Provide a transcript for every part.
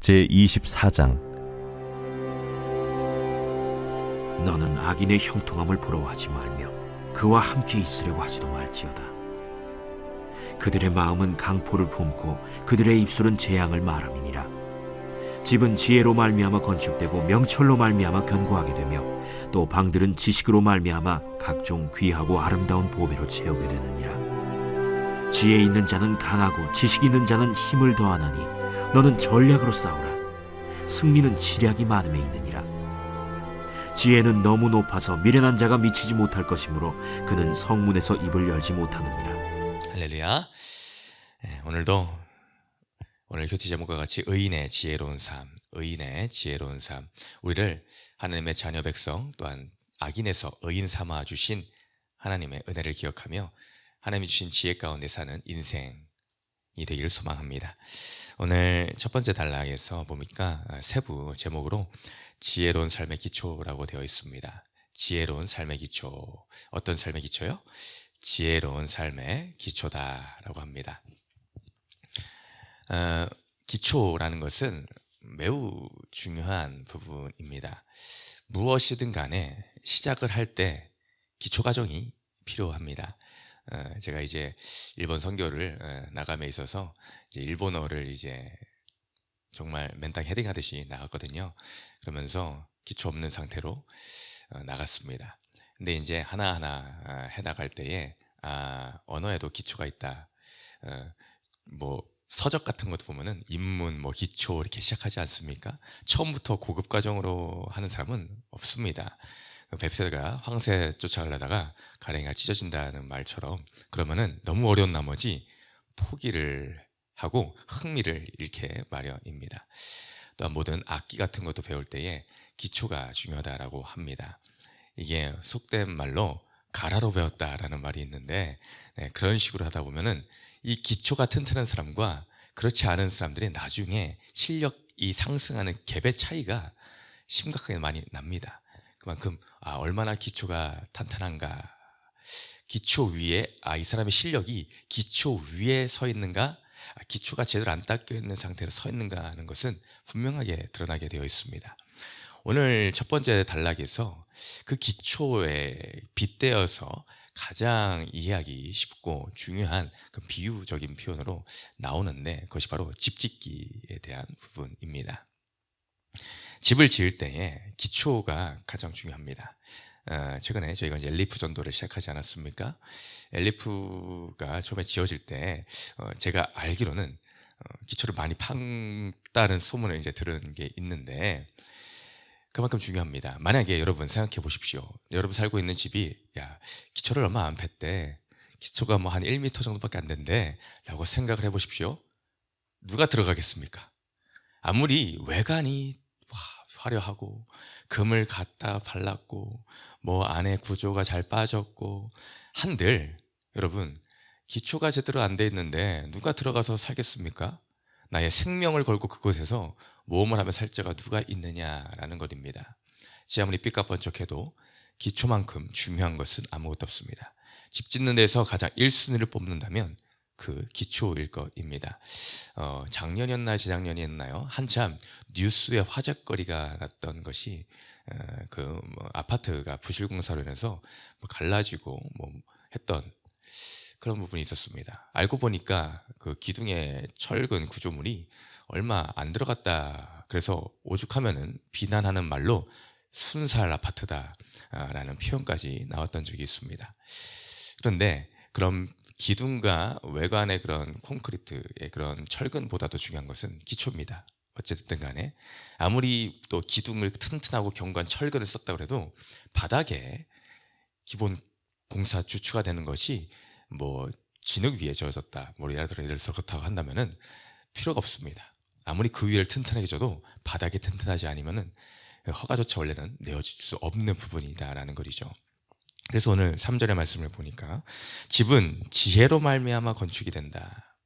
제24장. 너는 악인의 형통함을 부러워하지 말며 그와 함께 있으려고 하지도 말지어다. 그들의 마음은 강포를 품고 그들의 입술은 재앙을 말함이니라. 집은 지혜로 말미암아 건축되고 명철로 말미암아 견고하게 되며 또 방들은 지식으로 말미암아 각종 귀하고 아름다운 보배로 채우게 되느니라. 지혜 있는 자는 강하고 지식 있는 자는 힘을 더하나니 너는 전략으로 싸우라. 승리는 지략이 많음에 있느니라. 지혜는 너무 높아서 미련한 자가 미치지 못할 것이므로 그는 성문에서 입을 열지 못하느니라. 할렐루야. 오늘 교티 제목과 같이 의인의 지혜로운 삶, 의인의 지혜로운 삶. 우리를 하나님의 자녀 백성 또한 악인에서 의인 삼아 주신 하나님의 은혜를 기억하며 하나님이 주신 지혜 가운데 사는 인생이 되기를 소망합니다. 오늘 첫 번째 단락에서 보니까 세부 제목으로 지혜로운 삶의 기초라고 되어 있습니다. 지혜로운 삶의 기초. 어떤 삶의 기초요? 지혜로운 삶의 기초다라고 합니다. 기초라는 것은 매우 중요한 부분입니다. 무엇이든 간에 시작을 할 때 기초 과정이 필요합니다. 제가 이제 일본 선교를 나감에 있어서 이제 일본어를 이제 정말 맨땅 헤딩하듯이 나갔거든요. 그러면서 기초 없는 상태로 나갔습니다. 근데 이제 하나하나 해나갈 때에 언어에도 기초가 있다. 뭐 서적 같은 것도 보면은 입문, 뭐 기초 이렇게 시작하지 않습니까? 처음부터 고급 과정으로 하는 사람은 없습니다. 뱁새가 황새 쫓아가려다가 가랭이가 찢어진다는 말처럼 그러면은 너무 어려운 나머지 포기를 하고 흥미를 잃게 마련입니다. 또한 모든 악기 같은 것도 배울 때에 기초가 중요하다라고 합니다. 이게 속된 말로 가라로 배웠다라는 말이 있는데 그런 식으로 하다 보면은 이 기초가 튼튼한 사람과 그렇지 않은 사람들이 나중에 실력이 상승하는 갭의 차이가 심각하게 많이 납니다. 그만큼 얼마나 기초가 탄탄한가, 기초 위에 이 사람의 실력이 기초 위에 서 있는가, 기초가 제대로 안 닦여 있는 상태로 서 있는가 하는 것은 분명하게 드러나게 되어 있습니다. 오늘 첫 번째 단락에서 그 기초에 빗대어서 가장 이해하기 쉽고 중요한 그 비유적인 표현으로 나오는데 그것이 바로 집 짓기에 대한 부분입니다. 집을 지을 때에 기초가 가장 중요합니다. 최근에 저희가 이제 엘리프 전도를 시작하지 않았습니까? 엘리프가 처음에 지어질 때 제가 알기로는 기초를 많이 팠다는 소문을 이제 들은 게 있는데 그만큼 중요합니다. 만약에 여러분 생각해 보십시오. 여러분 살고 있는 집이 기초를 얼마 안 팼대. 기초가 뭐 한 1m 정도밖에 안 된대 라고 생각을 해 보십시오. 누가 들어가겠습니까? 아무리 외관이 화려하고 금을 갖다 발랐고 뭐 안에 구조가 잘 빠졌고 한들 여러분 기초가 제대로 안 돼 있는데 누가 들어가서 살겠습니까? 나의 생명을 걸고 그곳에서 모험을 하며 살 자가 누가 있느냐라는 것입니다. 지 아무리 삐까뻔쩍해도 기초만큼 중요한 것은 아무것도 없습니다. 집 짓는 데서 가장 1순위를 뽑는다면 그 기초일 것입니다. 작년이었나 재작년이었나요? 한참 뉴스에 화제거리가 났던 것이 아파트가 부실공사로 인해서 갈라지고 했던 그런 부분이 있었습니다. 알고 보니까 그 기둥의 철근 구조물이 얼마 안 들어갔다. 그래서 오죽하면은 비난하는 말로 순살 아파트다라는 표현까지 나왔던 적이 있습니다. 그런데 그런 기둥과 외관의 그런 콘크리트의 그런 철근보다도 중요한 것은 기초입니다. 어쨌든 간에 아무리 또 기둥을 튼튼하고 견고한 철근을 썼다고 해도 바닥에 기본 공사 주축가 되는 것이 뭐 진흙 위에 지어졌다, 예를 들어서 그렇다고 한다면은 필요가 없습니다. 아무리 그 위를 튼튼하게 줘도 바닥이 튼튼하지 않으면은 허가조차 원래는 내어질 수 없는 부분이다라는 것이죠. 그래서 오늘 3절의 말씀을 보니까 집은 지혜로 말미암아 건축이 된다.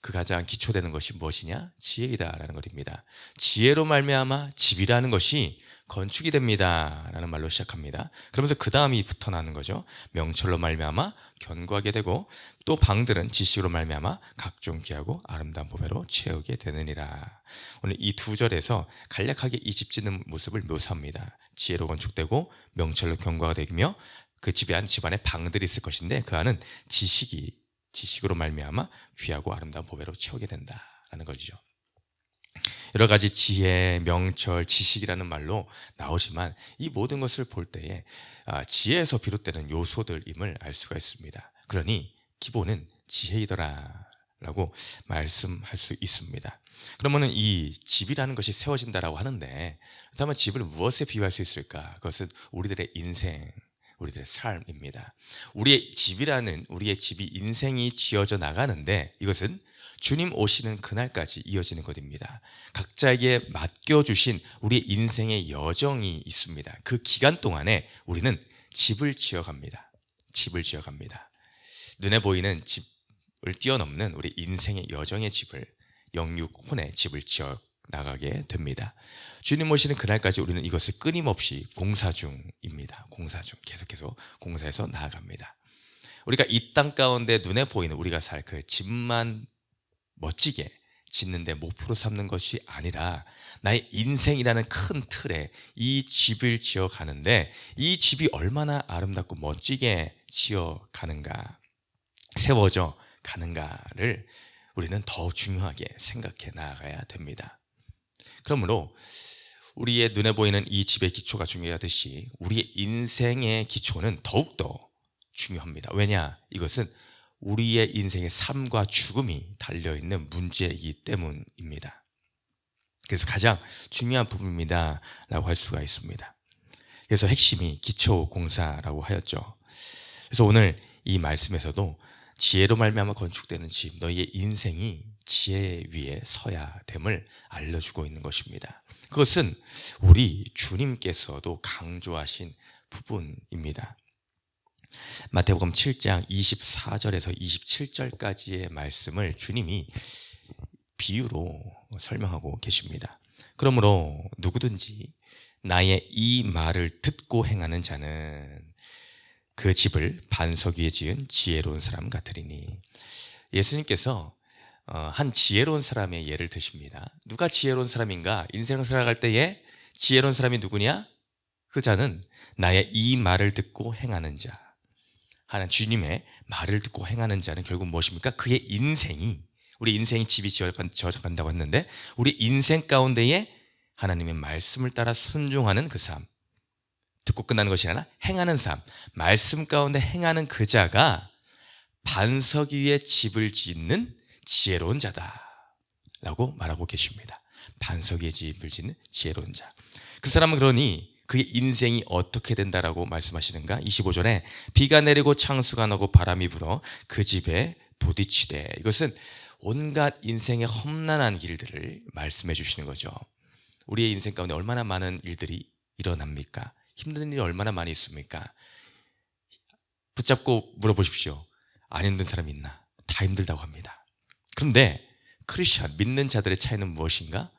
그 가장 기초되는 것이 무엇이냐? 지혜이다라는 것입니다. 지혜로 말미암아 집이라는 것이 건축이 됩니다 라는 말로 시작합니다. 그러면서 그 다음이 붙어나는 거죠. 명철로 말미암아 견고하게 되고 또 방들은 지식으로 말미암아 각종 귀하고 아름다운 보배로 채우게 되느니라. 오늘 이 두 절에서 간략하게 이 집 짓는 모습을 묘사합니다. 지혜로 건축되고 명철로 견고가 되며 그 집안에 방들이 있을 것인데 그 안은 지식으로 말미암아 귀하고 아름다운 보배로 채우게 된다라는 것이죠. 여러 가지 지혜, 명철, 지식이라는 말로 나오지만 이 모든 것을 볼 때에 지혜에서 비롯되는 요소들임을 알 수가 있습니다. 그러니 기본은 지혜이더라라고 말씀할 수 있습니다. 그러면은 이 집이라는 것이 세워진다라고 하는데 그렇다면 집을 무엇에 비유할 수 있을까? 그것은 우리들의 인생, 우리들의 삶입니다. 우리의 집이 인생이 지어져 나가는데 이것은 주님 오시는 그날까지 이어지는 것입니다. 각자에게 맡겨주신 우리 인생의 여정이 있습니다. 그 기간 동안에 우리는 집을 지어갑니다. 집을 지어갑니다. 눈에 보이는 집을 뛰어넘는 우리 인생의 여정의 집을 영육혼의 집을 지어 나가게 됩니다. 주님 오시는 그날까지 우리는 이것을 끊임없이 공사 중입니다. 계속해서 공사해서 나아갑니다. 우리가 이 땅 가운데 눈에 보이는 우리가 살 그 집만 멋지게 짓는데 목표로 삼는 것이 아니라 나의 인생이라는 큰 틀에 이 집을 지어가는데 이 집이 얼마나 아름답고 멋지게 지어가는가, 세워져 가는가를 우리는 더 중요하게 생각해 나가야 됩니다. 그러므로 우리의 눈에 보이는 이 집의 기초가 중요하듯이 우리의 인생의 기초는 더욱더 중요합니다. 왜냐? 이것은 우리의 인생의 삶과 죽음이 달려있는 문제이기 때문입니다. 그래서 가장 중요한 부분입니다 라고 할 수가 있습니다. 그래서 핵심이 기초공사라고 하였죠. 그래서 오늘 이 말씀에서도 지혜로 말미암아 건축되는 집, 너희의 인생이 지혜 위에 서야 됨을 알려주고 있는 것입니다. 그것은 우리 주님께서도 강조하신 부분입니다. 마태복음 7장 24절에서 27절까지의 말씀을 주님이 비유로 설명하고 계십니다. 그러므로 누구든지 나의 이 말을 듣고 행하는 자는 그 집을 반석 위에 지은 지혜로운 사람 같으리니. 예수님께서 한 지혜로운 사람의 예를 드십니다. 누가 지혜로운 사람인가? 인생을 살아갈 때에 지혜로운 사람이 누구냐? 그 자는 나의 이 말을 듣고 행하는 자. 하는 주님의 말을 듣고 행하는 자는 결국 무엇입니까? 그의 인생이, 우리 인생이 집이 지어간다고 했는데 우리 인생 가운데에 하나님의 말씀을 따라 순종하는 그 삶, 듣고 끝나는 것이 아니라 행하는 삶, 말씀 가운데 행하는 그 자가 반석 위에 집을 짓는 지혜로운 자다 라고 말하고 계십니다. 반석 위에 집을 짓는 지혜로운 자. 그 사람은 그러니 그의 인생이 어떻게 된다라고 말씀하시는가? 25절에 비가 내리고 창수가 나고 바람이 불어 그 집에 부딪히되. 이것은 온갖 인생의 험난한 일들을 말씀해 주시는 거죠. 우리의 인생 가운데 얼마나 많은 일들이 일어납니까? 힘든 일이 얼마나 많이 있습니까? 붙잡고 물어보십시오. 안 힘든 사람이 있나? 다 힘들다고 합니다. 그런데 크리스천, 믿는 자들의 차이는 무엇인가?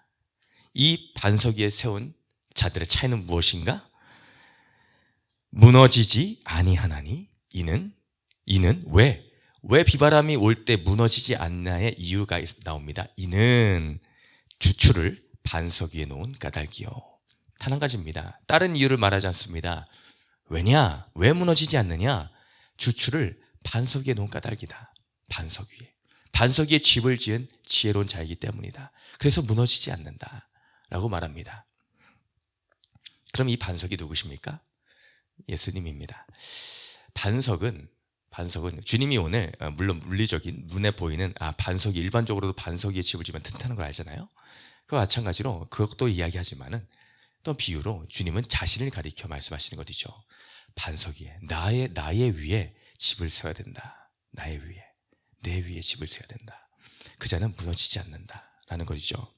이 반석 위에 세운 자들의 차이는 무엇인가? 무너지지 아니하나니 이는 왜 비바람이 올 때 무너지지 않나의 이유가 나옵니다. 이는 주추를 반석 위에 놓은 까닭이요. 단 한 가지입니다. 다른 이유를 말하지 않습니다. 왜냐? 왜 무너지지 않느냐? 주추를 반석 위에 놓은 까닭이다. 반석 위에. 반석 위에 집을 지은 지혜로운 자이기 때문이다. 그래서 무너지지 않는다 라고 말합니다. 그럼 이 반석이 누구십니까? 예수님입니다. 반석은 주님이 오늘 물론 물리적인 눈에 보이는 반석이 일반적으로도 반석 위에 집을 지으면 튼튼한 걸 알잖아요. 그와 마찬가지로 그것도 이야기하지만은 또 비유로 주님은 자신을 가리켜 말씀하시는 것이죠. 반석 위에 나의 위에 집을 세워야 된다. 나의 위에 내 위에 집을 세워야 된다. 그 자는 무너지지 않는다라는 것이죠.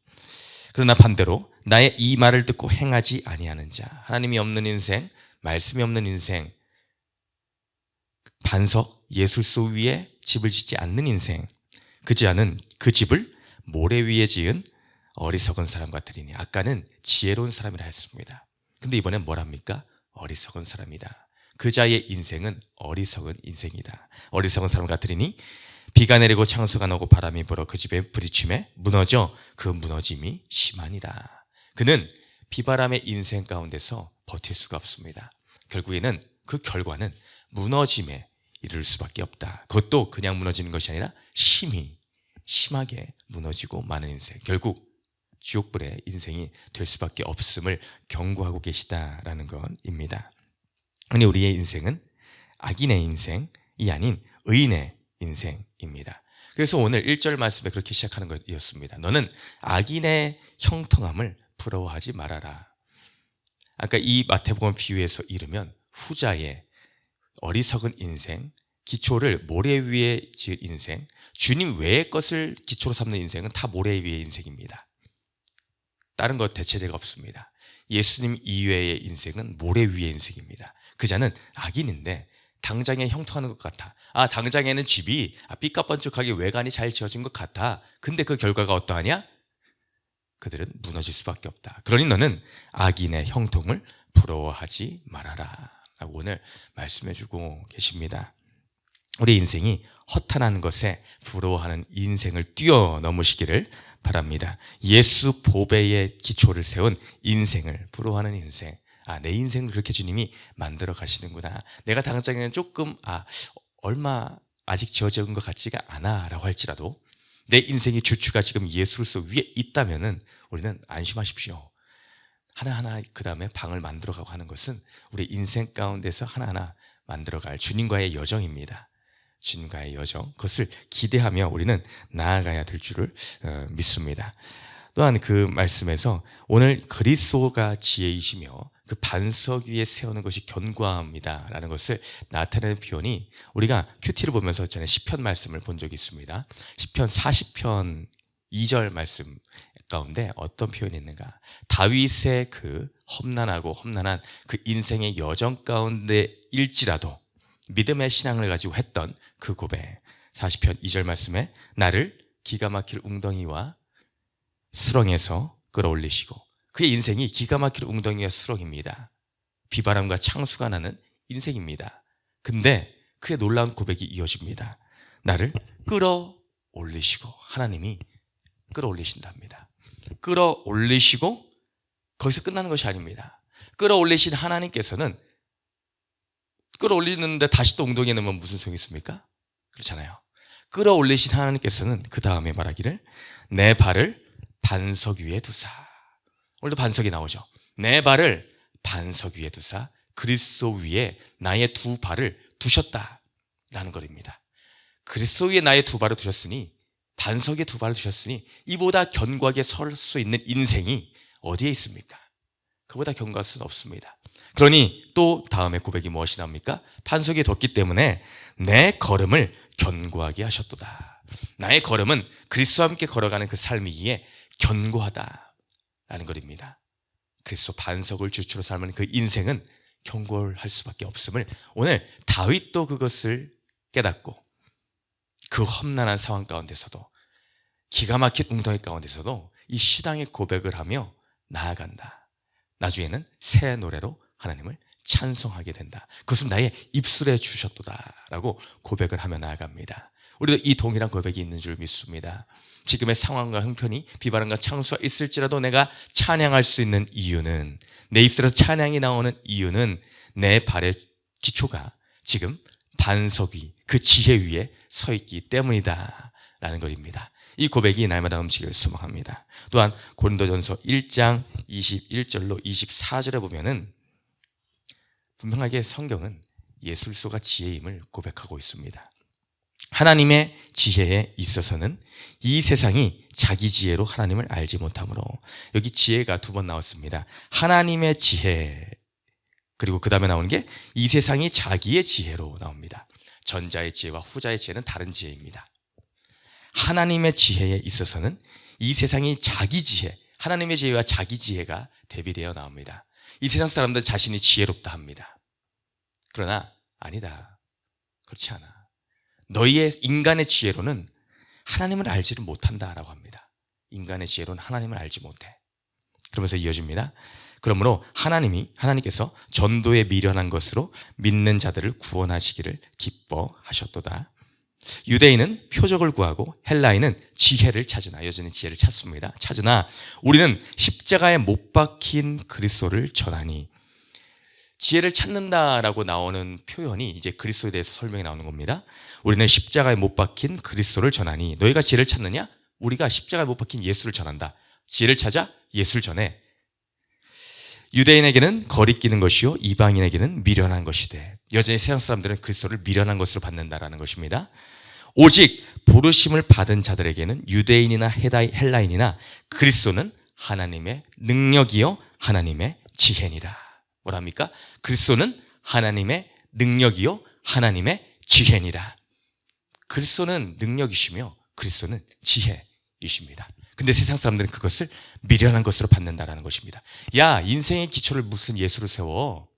그러나 반대로 나의 이 말을 듣고 행하지 아니하는 자, 하나님이 없는 인생, 말씀이 없는 인생, 반석, 예술소 위에 집을 짓지 않는 인생, 그지 않은 그 집을 모래 위에 지은 어리석은 사람 같으리니. 아까는 지혜로운 사람이라 했습니다. 근데 이번엔 뭐랍니까? 어리석은 사람이다. 그 자의 인생은 어리석은 인생이다. 어리석은 사람 같으리니 비가 내리고 창수가 나고 바람이 불어 그 집에 부딪힘에 무너져 그 무너짐이 심하니라. 그는 비바람의 인생 가운데서 버틸 수가 없습니다. 결국에는 그 결과는 무너짐에 이를 수밖에 없다. 그것도 그냥 무너지는 것이 아니라 심하게 무너지고 마는 인생, 결국 지옥불의 인생이 될 수밖에 없음을 경고하고 계시다라는 것입니다. 아니, 우리의 인생은 악인의 인생이 아닌 의인의 인생입니다. 그래서 오늘 1절 말씀에 그렇게 시작하는 것이었습니다. 너는 악인의 형통함을 부러워하지 말아라. 아까 이 마태복음 비유에서 이르면 후자의 어리석은 인생, 기초를 모래 위에 지은 인생, 주님 외의 것을 기초로 삼는 인생은 다 모래 위의 인생입니다. 다른 것 대체제가 없습니다. 예수님 이외의 인생은 모래 위의 인생입니다. 그 자는 악인인데 당장에 형통하는 것 같아. 당장에는 집이 삐까뻔쩍하게 외관이 잘 지어진 것 같아. 근데 그 결과가 어떠하냐? 그들은 무너질 수밖에 없다. 그러니 너는 악인의 형통을 부러워하지 말아라 라고 오늘 말씀해주고 계십니다. 우리 인생이 허탄한 것에 부러워하는 인생을 뛰어넘으시기를 바랍니다. 예수 보배의 기초를 세운 인생을 부러워하는 인생. 내 인생을 그렇게 주님이 만들어 가시는구나. 내가 당장에는 조금 얼마 아직 지어진 것 같지가 않아 라고 할지라도 내 인생의 주추가 지금 예수로서 위에 있다면은 우리는 안심하십시오. 하나하나 그 다음에 방을 만들어가고 하는 것은 우리 인생 가운데서 하나하나 만들어갈 주님과의 여정입니다. 주님과의 여정, 그것을 기대하며 우리는 나아가야 될 줄을 믿습니다. 또한 그 말씀에서 오늘 그리스도가 지혜이시며 그 반석 위에 세우는 것이 견고함이다 라는 것을 나타내는 표현이, 우리가 큐티를 보면서 전에 시편 말씀을 본 적이 있습니다. 시편 40편 2절 말씀 가운데 어떤 표현이 있는가? 다윗의 그 험난한 그 인생의 여정 가운데 일지라도 믿음의 신앙을 가지고 했던 그 고백, 40편 2절 말씀에 나를 기가 막힐 웅덩이와 수렁에서 끌어올리시고, 그의 인생이 기가 막힐 웅덩이와 수렁입니다. 비바람과 창수가 나는 인생입니다. 근데 그의 놀라운 고백이 이어집니다. 나를 끌어올리시고, 하나님이 끌어올리신답니다. 끌어올리시고 거기서 끝나는 것이 아닙니다. 끌어올리신 하나님께서는 끌어올리는데 다시 또 웅덩이에 넣으면 무슨 소용이 있습니까? 그렇잖아요. 끌어올리신 하나님께서는 그 다음에 말하기를 내 발을 반석 위에 두사. 오늘도 반석이 나오죠. 내 발을 반석 위에 두사 그리스도 위에 나의 두 발을 두셨다라는 것입니다. 그리스도 위에 나의 두 발을 두셨으니, 반석에 두 발을 두셨으니 이보다 견고하게 설 수 있는 인생이 어디에 있습니까? 그보다 견고할 수는 없습니다. 그러니 또 다음에 고백이 무엇이 나옵니까? 반석에 뒀기 때문에 내 걸음을 견고하게 하셨도다. 나의 걸음은 그리스도와 함께 걸어가는 그 삶이기에 견고하다라는 것입니다. 그리스도 반석을 주추로 삶은 그 인생은 견고할 수밖에 없음을 오늘 다윗도 그것을 깨닫고 그 험난한 상황 가운데서도, 기가 막힌 웅덩이 가운데서도 이 신앙의 고백을 하며 나아간다. 나중에는 새 노래로 하나님을 찬송하게 된다. 그것은 나의 입술에 주셨도다 라고 고백을 하며 나아갑니다. 우리도 이 동일한 고백이 있는 줄 믿습니다. 지금의 상황과 형편이 비바람과 창수가 있을지라도 내가 찬양할 수 있는 이유는, 내 입술에서 찬양이 나오는 이유는 내 발의 기초가 지금 반석 위, 그 지혜 위에 서 있기 때문이다 라는 것입니다. 이 고백이 날마다 음식을 소망합니다. 또한 고린도전서 1장 21절로 24절에 보면은 분명하게 성경은 예수 그리스도가 지혜임을 고백하고 있습니다. 하나님의 지혜에 있어서는 이 세상이 자기 지혜로 하나님을 알지 못하므로, 여기 지혜가 두 번 나왔습니다. 하나님의 지혜, 그리고 그 다음에 나오는 게 이 세상이 자기의 지혜로 나옵니다. 전자의 지혜와 후자의 지혜는 다른 지혜입니다. 하나님의 지혜에 있어서는 이 세상이 자기 지혜, 하나님의 지혜와 자기 지혜가 대비되어 나옵니다. 이 세상 사람들 자신이 지혜롭다 합니다. 그러나 아니다. 그렇지 않아. 너희의 인간의 지혜로는 하나님을 알지를 못한다라고 합니다. 인간의 지혜로는 하나님을 알지 못해. 그러면서 이어집니다. 그러므로 하나님께서 전도에 미련한 것으로 믿는 자들을 구원하시기를 기뻐하셨도다. 유대인은 표적을 구하고 헬라인은 지혜를 찾으나, 여전히 지혜를 찾습니다. 찾으나 우리는 십자가에 못 박힌 그리스도를 전하니. 지혜를 찾는다라고 나오는 표현이 이제 그리스도에 대해서 설명이 나오는 겁니다. 우리는 십자가에 못 박힌 그리스도를 전하니. 너희가 지혜를 찾느냐? 우리가 십자가에 못 박힌 예수를 전한다. 지혜를 찾아 예수를 전해. 유대인에게는 거리끼는 것이요 이방인에게는 미련한 것이 돼. 여전히 세상 사람들은 그리스도를 미련한 것으로 받는다라는 것입니다. 오직 부르심을 받은 자들에게는 유대인이나 헬라인이나 그리스도는 하나님의 능력이요 하나님의 지혜니라. 뭐랍니까? 그리스도는 하나님의 능력이요 하나님의 지혜니라. 그리스도는 능력이시며 그리스도는 지혜이십니다. 근데 세상 사람들은 그것을 미련한 것으로 받는다라는 것입니다. 야, 인생의 기초를 무슨 예수로 세워?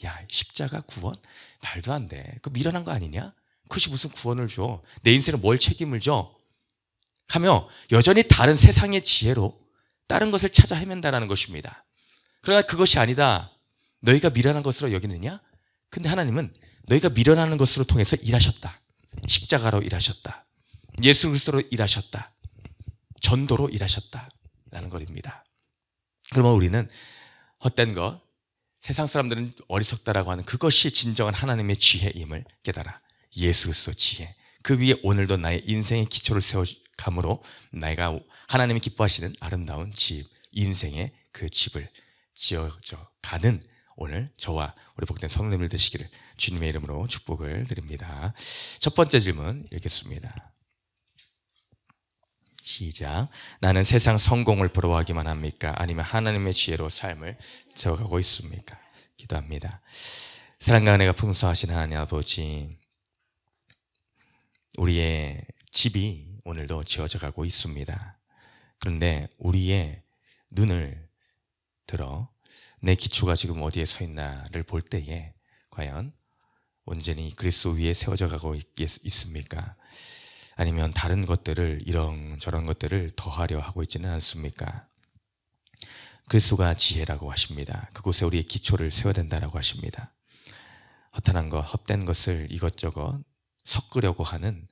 야, 십자가 구원? 말도 안 돼. 그거 미련한 거 아니냐? 그것이 무슨 구원을 줘? 내 인생에 뭘 책임을 져? 하며 여전히 다른 세상의 지혜로 다른 것을 찾아 헤맨다라는 것입니다. 그러나 그것이 아니다. 너희가 미련한 것으로 여기느냐? 근데 하나님은 너희가 미련하는 것으로 통해서 일하셨다. 십자가로 일하셨다. 예수 그리스도로 일하셨다. 전도로 일하셨다라는 것입니다. 그러면 우리는 헛된 것, 세상 사람들은 어리석다라고 하는 그것이 진정한 하나님의 지혜임을 깨달아. 예수 그리스도 지혜. 그 위에 오늘도 나의 인생의 기초를 세워감으로 내가 하나님이 기뻐하시는 아름다운 집, 인생의 그 집을 지어져 가는 오늘 저와 우리 복된 성도님들 되시기를 주님의 이름으로 축복을 드립니다. 첫 번째 질문 읽겠습니다. 시작. 나는 세상 성공을 부러워하기만 합니까? 아니면 하나님의 지혜로 삶을 세워가고 있습니까? 기도합니다. 사랑과 은혜가 풍성하신 하나님 아버지, 우리의 집이 오늘도 지어져 가고 있습니다. 그런데 우리의 눈을 들어 내 기초가 지금 어디에 서 있나를 볼 때에 과연 온전히 그리스도 위에 세워져 가고 있습니까? 아니면 다른 것들을, 이런저런 것들을 더하려 하고 있지는 않습니까? 그리스도가 지혜라고 하십니다. 그곳에 우리의 기초를 세워야 된다라고 하십니다. 허탄한 것, 헛된 것을 이것저것 섞으려고 하는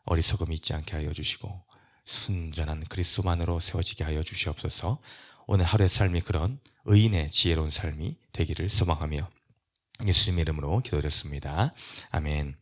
어리석음이 있지 않게 하여 주시고 순전한 그리스도만으로 세워지게 하여 주시옵소서. 오늘 하루의 삶이 그런 의인의 지혜로운 삶이 되기를 소망하며 예수님 이름으로 기도드렸습니다. 아멘.